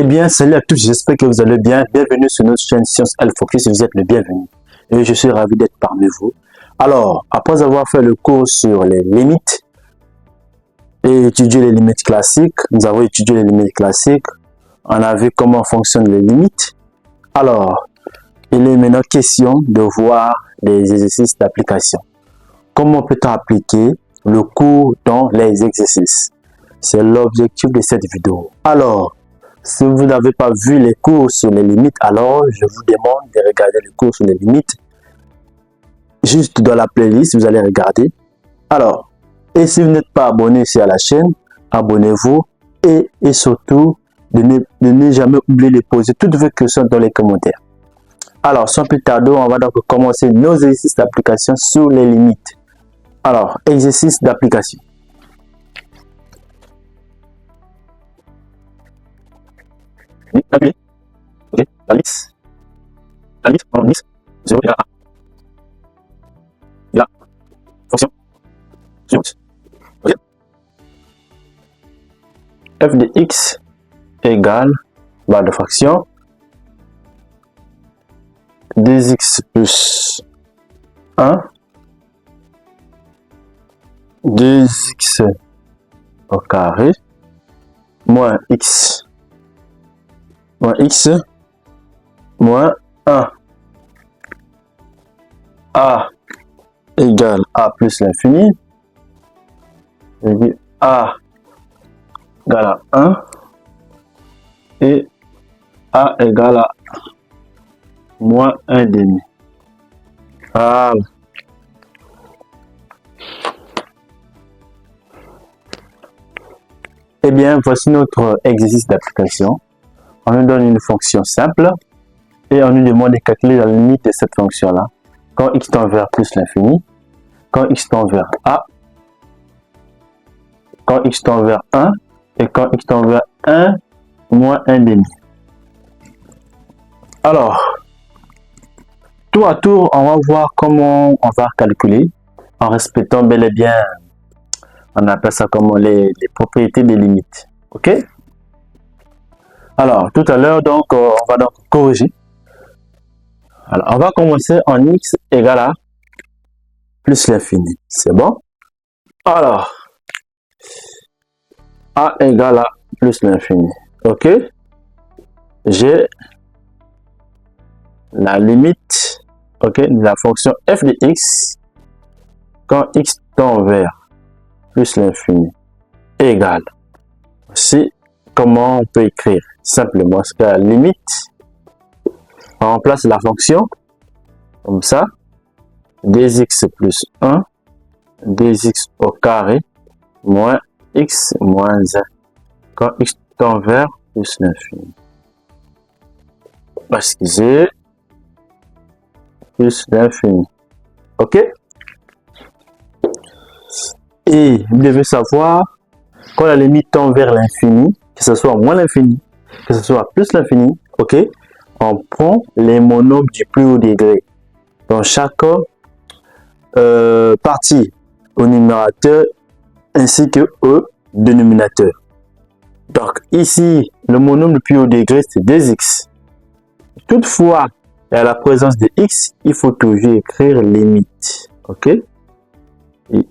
Eh bien, salut à tous, j'espère que vous allez bien. Bienvenue sur notre chaîne Science Health Focus, vous êtes le bienvenu. Et je suis ravi d'être parmi vous. Alors, après avoir fait le cours sur les limites et étudié les limites classiques, nous avons étudié les limites classiques. On a vu comment fonctionnent les limites. Alors, il est maintenant question de voir les exercices d'application. Comment peut-on appliquer le cours dans les exercices? C'est l'objectif de cette vidéo. Alors, si vous n'avez pas vu les cours sur les limites, alors je vous demande de regarder les cours sur les limites. Juste dans la playlist, vous allez regarder. Alors, et si vous n'êtes pas abonné ici à la chaîne, abonnez-vous et surtout, de ne jamais oublier de poser toutes vos questions dans les commentaires. Alors, sans plus tarder, on va donc commencer nos exercices d'application sur les limites. Alors, exercice d'application. Ok, la liste, on liste, 0 et A. Et là, fonction suivante. Ok. F de x égale barre de fraction 2x plus 1, 2x au carré, moins x moins 1. A égale A plus l'infini. A égale à 1 et A égale à moins 1 demi. Voilà. Eh bien, voici notre exercice d'application. On nous donne une fonction simple et on nous demande de calculer la limite de cette fonction-là quand x tend vers plus l'infini, quand x tend vers a, quand x tend vers 1 et quand x tend vers 1 moins 1 demi. Alors, tour à tour, on va voir comment on va calculer en respectant bel et bien, on appelle ça comment les propriétés des limites. Ok? Alors, tout à l'heure, donc, on va donc corriger. Alors, on va commencer en x égale à plus l'infini. C'est bon? Alors, a égale à plus l'infini. Ok? J'ai la limite, ok, de la fonction f de x quand x tend vers plus l'infini égale. Voici comment on peut écrire simplement ce que la limite, on remplace la fonction comme ça, 2x plus 1, 2x au carré, moins x moins 1, quand x tend vers plus l'infini. Excusez, plus l'infini. Ok? Et vous devez savoir, quand la limite tend vers l'infini, que ce soit moins l'infini, que ce soit plus l'infini, ok, on prend les monomes du plus haut degré dans chaque partie au numérateur ainsi que au dénominateur. Donc ici, le monome le plus haut degré, c'est 2x. Toutefois, à la présence de x, il faut toujours écrire limite, ok, et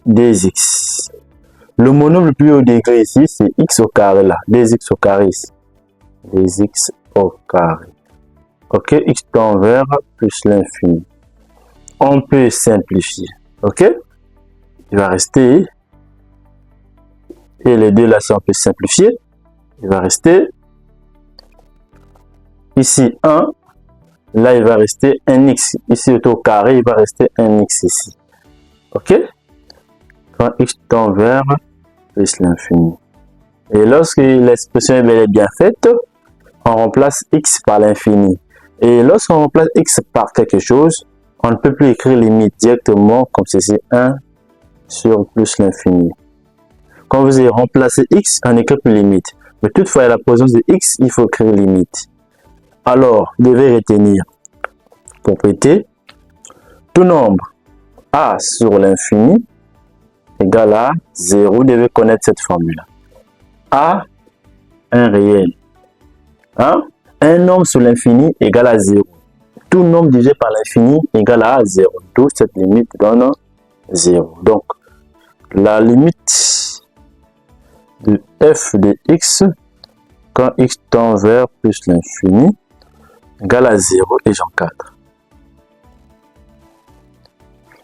2x. Le monome le plus haut degré ici, c'est x au carré là, 2x au carré ici, 2x au carré. Ok, x tend vers plus l'infini. On peut simplifier. Ok, il va rester, et les deux là, si on peut simplifier, il va rester ici 1, là il va rester un x, ici au carré, il va rester un x ici. Ok, quand x tend vers plus l'infini. Et lorsque l'expression est bel et bien faite, on remplace x par l'infini. Et lorsqu'on remplace x par quelque chose, on ne peut plus écrire limite directement comme ceci, 1 sur plus l'infini. Quand vous avez remplacé x, on n'écrit plus limite. Mais toutefois, à la présence de x, il faut écrire limite. Alors, vous devez retenir propriété. Tout nombre a sur l'infini égale à 0. Vous devez connaître cette formule. A, un réel. Hein? Un nombre sur l'infini égale à 0. Tout nombre divisé par l'infini égale à 0. D'où cette limite donne 0. Donc, la limite de f de x quand x tend vers plus l'infini égale à 0 et j'encadre.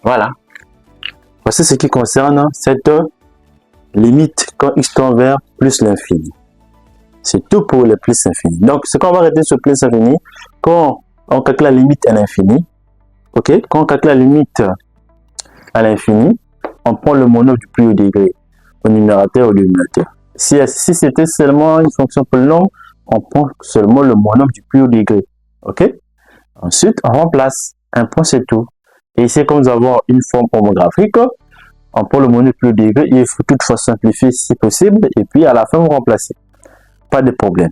Voilà. Voici ce qui concerne cette limite quand x tend vers plus l'infini. C'est tout pour les plus infinis. Donc, ce qu'on va arrêter sur plus infini, quand on calcule la limite à l'infini, ok, quand on calcule la limite à l'infini, on prend le monombre du plus haut degré au numérateur ou au dénominateur. Si c'était seulement une fonction polynôme, on prend seulement le monombre du plus haut degré. Ok? Ensuite, on remplace. Un point, c'est tout. Et ici, comme nous avons une forme homographique, on prend le monombre du plus haut degré. Il faut toutefois simplifier si possible. Et puis, à la fin, vous remplacez. Pas de problème.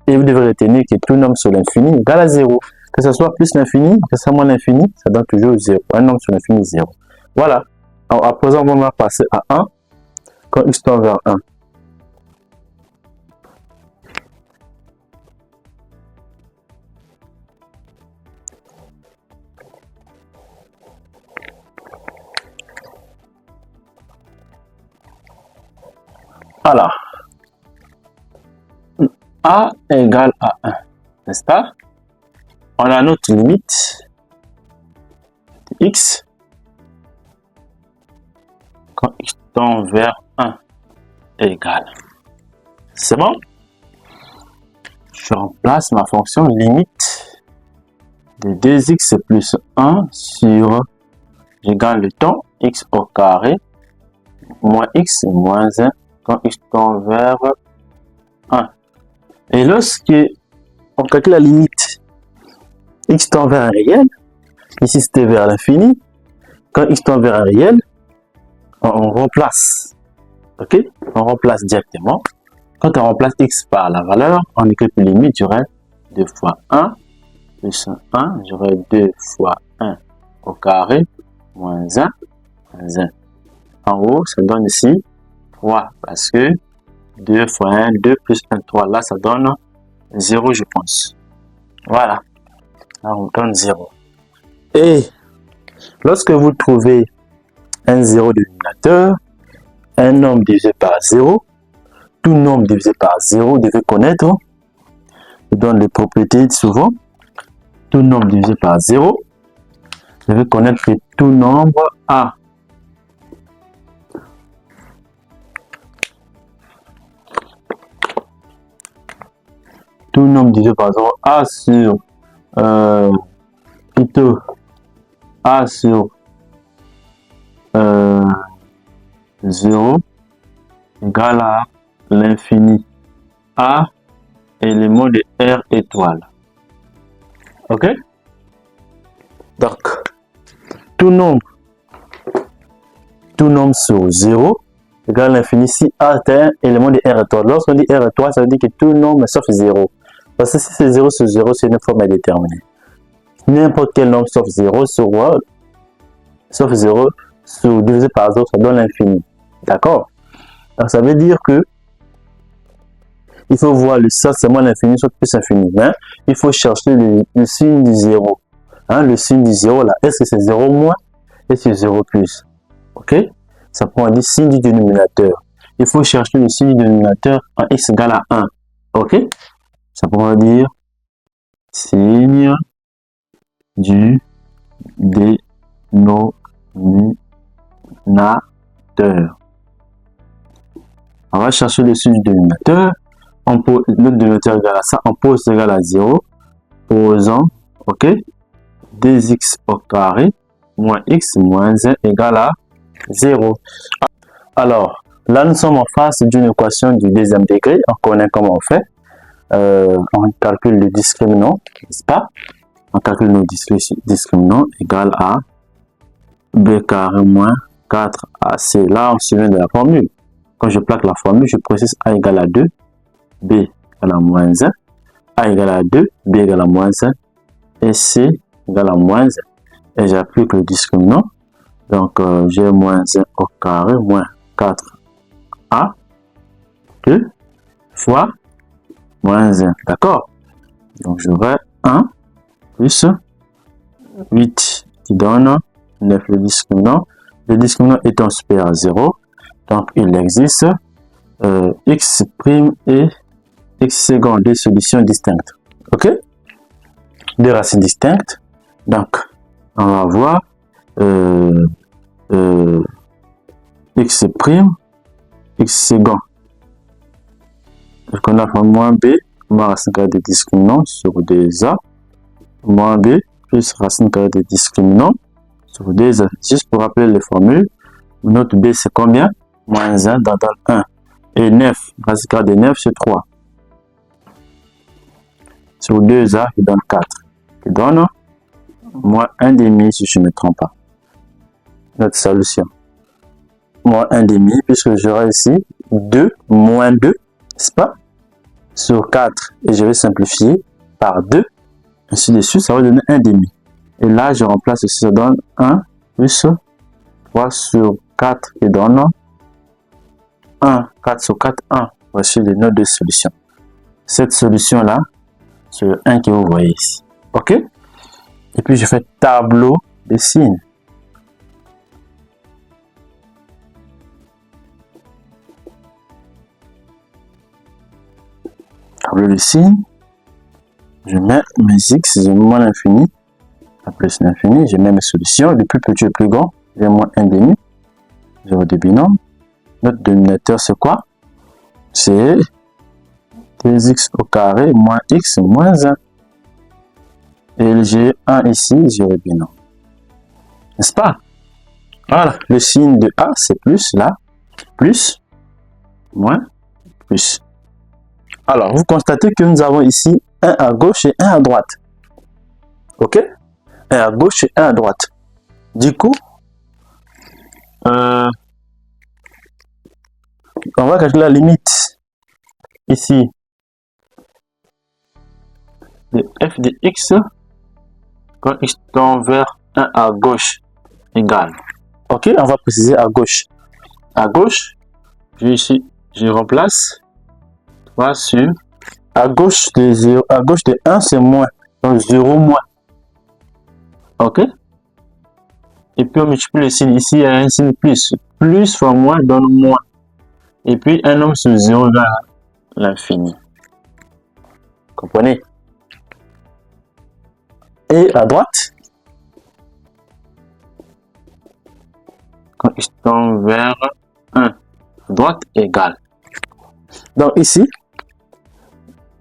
Et vous devrez retenir que tout nombre sur l'infini égale à 0. Que ce soit plus l'infini, que ce soit moins l'infini, ça donne toujours 0. Un nombre sur l'infini, 0. Voilà. Alors, à présent, on va passer à 1 quand x tend vers 1. Alors, a égale à 1, n'est-ce pas? On a notre limite de x quand x tend vers 1 égale. C'est bon? Je remplace ma fonction limite de 2x plus 1 sur, j'égale le temps, x au carré, moins x moins 1 quand x tend vers 1. Et lorsque on calcule la limite x tend vers un réel, ici c'était vers l'infini, quand x tend vers un réel, on remplace, ok? On remplace directement. Quand on remplace x par la valeur, on écrit que limite, j'aurai 2 fois 1 plus 1, j'aurai 2 fois 1 au carré, moins 1, moins 1. En haut, ça donne ici 3, parce que 2 fois 1, 2 plus 1, 3. Là, ça donne 0, je pense. Voilà. Là, on donne 0. Et lorsque vous trouvez un 0 dénominateur, un nombre divisé par 0, tout nombre divisé par 0, vous devez connaître. Je donne les propriétés souvent. Tout nombre divisé par 0, vous devez connaître que tout nombre a tout nombre divisé par 0, A sur plutôt A sur 0 égale à l'infini A élément de R étoile. Ok? Donc, tout nombre sur 0 égale à l'infini si A est un élément de R étoile. Lorsqu'on dit R étoile, ça veut dire que tout nombre sauf 0. Parce que si c'est 0 sur 0, c'est une forme indéterminée. N'importe quel nombre sauf 0 sur 0 divisé par 0, ça donne l'infini. D'accord? Donc ça veut dire que il faut voir le ça c'est moins l'infini soit plus infini. Mais il faut chercher le signe du 0. Hein, le signe du 0 là, est-ce que c'est 0 moins? Est-ce que c'est 0 plus? Ok? Ça prend dire signe du dénominateur. Il faut chercher le signe du dénominateur en x égale à 1. Ok? Ça pourra dire signe du dénominateur. On va chercher le signe du dénominateur. On pose le dénominateur égal à ça. On pose égal à 0. Posant, ok, 2x au carré moins x moins 1 égale à 0. Alors, là, nous sommes en face d'une équation du deuxième degré. On connaît comment on fait. On calcule le discriminant, n'est-ce pas? On calcule nos discriminants égal à b carré moins 4ac. Là, on se souvient de la formule. Quand je plaque la formule, je précise a égale à 2, b égale à moins 1, a égale à 2, b égale à moins 1, et c égale à moins 1. Et j'applique le discriminant. Donc, j'ai moins 1 au carré moins 4a, 2 fois moins 1. D'accord? Donc j'aurai 1 plus 8 qui donne 9 le discriminant. Le discriminant étant supérieur à 0, donc il existe x' et x second, des solutions distinctes. Ok? Des racines distinctes. Donc on va voir x', x second. Donc on a moins b, moins racine carrée des discriminants sur 2a, moins b plus racine carrée des discriminants sur 2a. Juste pour rappeler les formules, notre b c'est combien? Moins 1 dans 1. Et 9, racine carrée de 9 c'est 3. Sur 2a, il donne 4. Il donne moins 1,5 si je ne me trompe pas. Notre solution. Moins 1,5 puisque j'aurai ici 2 moins 2, n'est-ce pas? Sur 4 et je vais simplifier par 2. Ainsi de suite, ça va donner 1,5. Et là, je remplace ici, ça donne 1 plus 3 sur 4 qui donne 1. 4 sur 4, 1. Voici les notes de solution. Cette solution-là, c'est le 1 que vous voyez ici. OK? Et puis, je fais tableau de signes. Tableau de signes. Je mets mes x, je mets moins l'infini. À plus l'infini, je mets mes solutions. Le plus petit et le plus grand, j'ai moins 1,5. 0 de binôme. Notre dénominateur, c'est quoi? C'est 2x au carré moins x moins 1. Et j'ai 1 ici, j'ai le binôme. N'est-ce pas? Voilà, le signe de A, c'est plus là. Plus, moins, plus. Alors, vous constatez que nous avons ici 1 à gauche et 1 à droite. Ok? 1 à gauche et 1 à droite. Du coup, on va calculer la limite ici de f de x quand x tend vers 1 à gauche égale. Ok, on va préciser à gauche. À gauche, je remplace 3 sur à gauche de 0, à gauche de 1 c'est moins, donc 0 moins. Ok? Et puis on multiplie le signe ici, il y a un signe plus. Plus fois moins donne moins. Et puis un nombre sur 0 vers l'infini. Comprenez? Et à droite, quand il tend vers 1, à droite égale. Donc ici,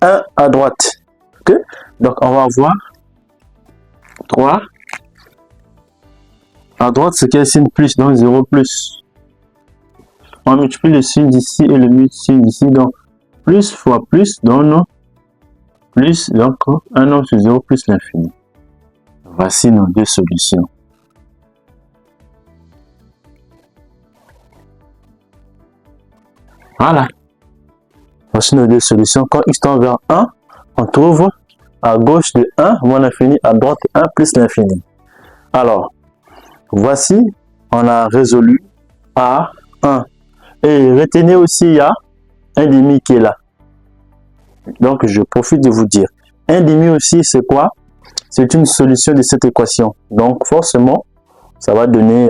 1 à droite. Okay? Donc on va voir 3. À droite, c'est quel signe plus? Donc 0 plus. On multiplie le signe d'ici et le signe d'ici. Donc plus fois plus donne plus. Donc un nombre sur 0 plus l'infini. Voici nos deux solutions. Voilà. Voici nos deux solutions. Quand x tend vers 1, on trouve à gauche de 1 moins l'infini, à droite de 1 plus l'infini. Alors, voici, on a résolu à 1. Et retenez aussi, il y a 1,5 qui est là. Donc, je profite de vous dire. 1,5 aussi, c'est quoi? C'est une solution de cette équation. Donc, forcément, ça va donner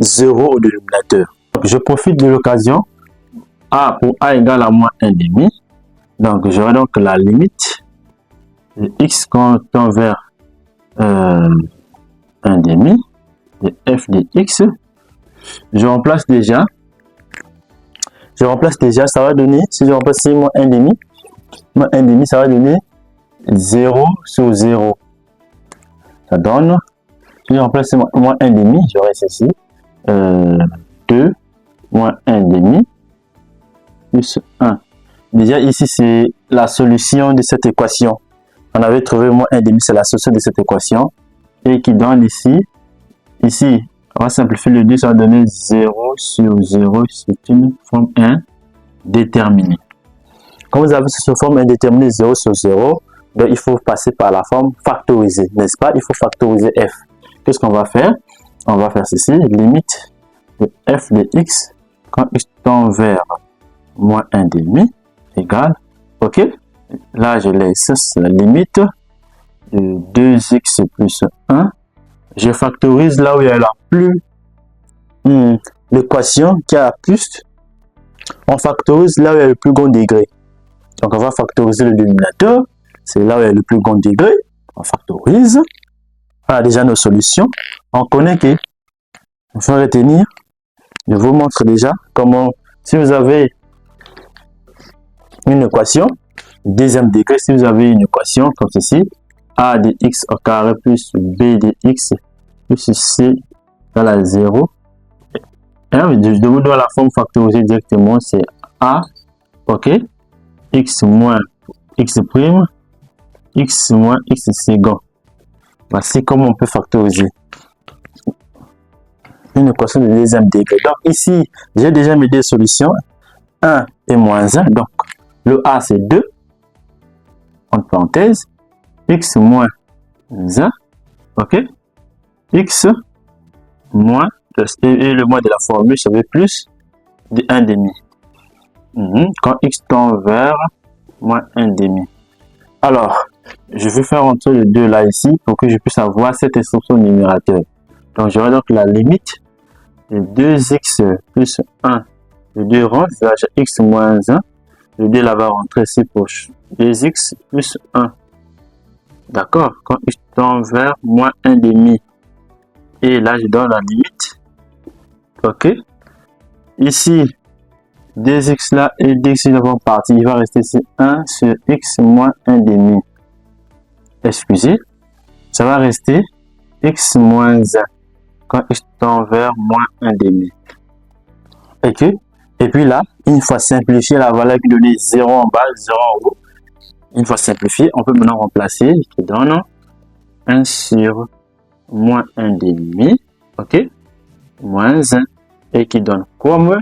0 au dénominateur. Donc, je profite de l'occasion. A pour A égale à moins 1,5. Donc, j'aurai donc la limite de x quand on tend vers 1,5 de f de x. Je remplace déjà, ça va donner, si je remplace moins 1,5, ça va donner 0 sur 0. Ça donne, si je remplace moins 1,5, j'aurai ceci, 2 moins 1,5 plus 1. Déjà ici, c'est la solution de cette équation. On avait trouvé moins 1,5, c'est la solution de cette équation. Et qui donne ici, on va simplifier le 2, ça va donner 0 sur 0, c'est une forme indéterminée. Quand vous avez cette forme indéterminée 0 sur 0, donc il faut passer par la forme factorisée, n'est-ce pas? Il faut factoriser f. Qu'est-ce qu'on va faire? On va faire ceci, limite de f de x quand x tend vers moins 1,5 égale Ok, là je laisse, c'est la limite de 2x plus 1. Je factorise là où il y a la plus, l'équation qui a plus, on factorise là où il y a le plus grand degré. Donc on va factoriser le dénominateur, c'est là où il y a le plus grand degré, on factorise. Voilà déjà nos solutions. On connaît que, il faut retenir, je vous montre déjà comment, si vous avez une équation, deuxième degré, si vous avez une équation comme ceci, a de x au carré plus b de x plus c égale à 0. Je vous donne la forme factorisée directement, c'est a, ok, x moins x prime, x moins x second. Voici comment on peut factoriser une équation de deuxième degré. Donc ici, j'ai déjà mes deux solutions, 1 et moins 1. Donc le a c'est 2, entre parenthèses, x moins 1, ok, x moins, et le moins de la formule, ça veut plus de 1 demi. Quand x tend vers moins 1 demi. Alors, je vais faire entrer le 2 là ici pour que je puisse avoir cette expression numérateur. Donc, j'aurai donc la limite de 2x plus 1. Le 2 rentre, c'est x moins 1. Le 2 là va rentrer ici pour 2x plus 1. D'accord? Quand x tend vers moins 1 demi. Et là, je donne la limite. Ok? Ici, 2x là et 2x là vont partir. Il va rester ici 1 sur x moins 1 demi. Excusez, ça va rester x moins 1 quand x tend vers moins 1 demi. Ok? Et puis là, une fois simplifié, la valeur qui donnait 0 en bas, 0 en haut. Une fois simplifié, on peut maintenant remplacer, qui donne 1 sur moins 1 demi. Ok? Moins 1. Et qui donne quoi, moi?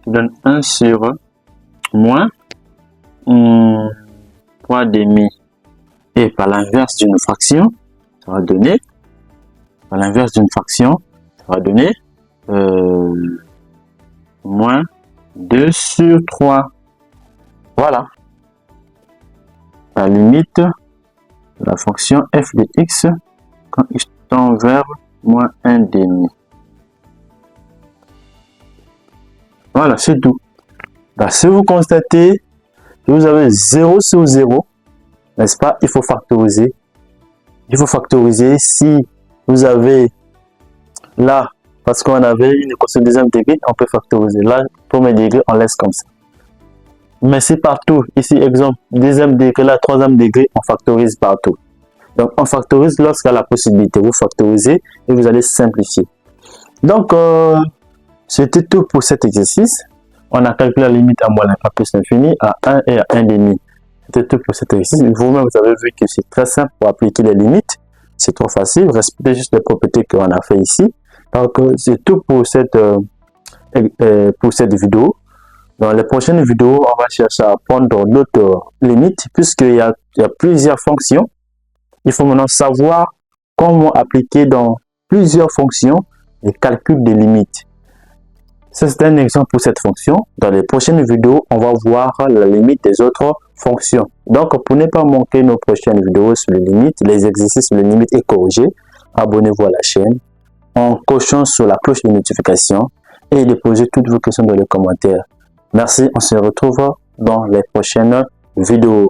Qui donne 1 sur moins 3 demi. Et par l'inverse d'une fraction, ça va donner, par l'inverse d'une fraction, ça va donner moins 2 sur 3. Voilà. La limite de la fonction f de x quand x tend vers moins 1 demi. Voilà, c'est tout. Donc, si vous constatez que vous avez 0 sur 0, n'est-ce pas, il faut factoriser. Il faut factoriser si vous avez là, parce qu'on avait une équation de deuxième degré, on peut factoriser. Là, premier degré, on laisse comme ça. Mais c'est partout. Ici, exemple, deuxième degré, là, troisième degré, on factorise partout. Donc, on factorise lorsqu'il y a la possibilité. Vous factorisez et vous allez simplifier. Donc, c'était tout pour cet exercice. On a calculé la limite à moins à plus l'infini, à 1 et à 1 demi. C'était tout pour cet exercice. Vous-même, vous avez vu que c'est très simple pour appliquer les limites. C'est trop facile. Respectez juste les propriétés qu'on a fait ici. Donc, c'est tout pour cette vidéo. Dans les prochaines vidéos, on va chercher à apprendre d'autres limites, puisqu'il y a plusieurs fonctions. Il faut maintenant savoir comment appliquer dans plusieurs fonctions les calculs des limites. C'est un exemple pour cette fonction. Dans les prochaines vidéos, on va voir la limite des autres fonctions. Donc, pour ne pas manquer nos prochaines vidéos sur les limites, les exercices sur les limites et corrigés, abonnez-vous à la chaîne en cochant sur la cloche de notification et déposez toutes vos questions dans les commentaires. Merci, on se retrouve dans les prochaines vidéos.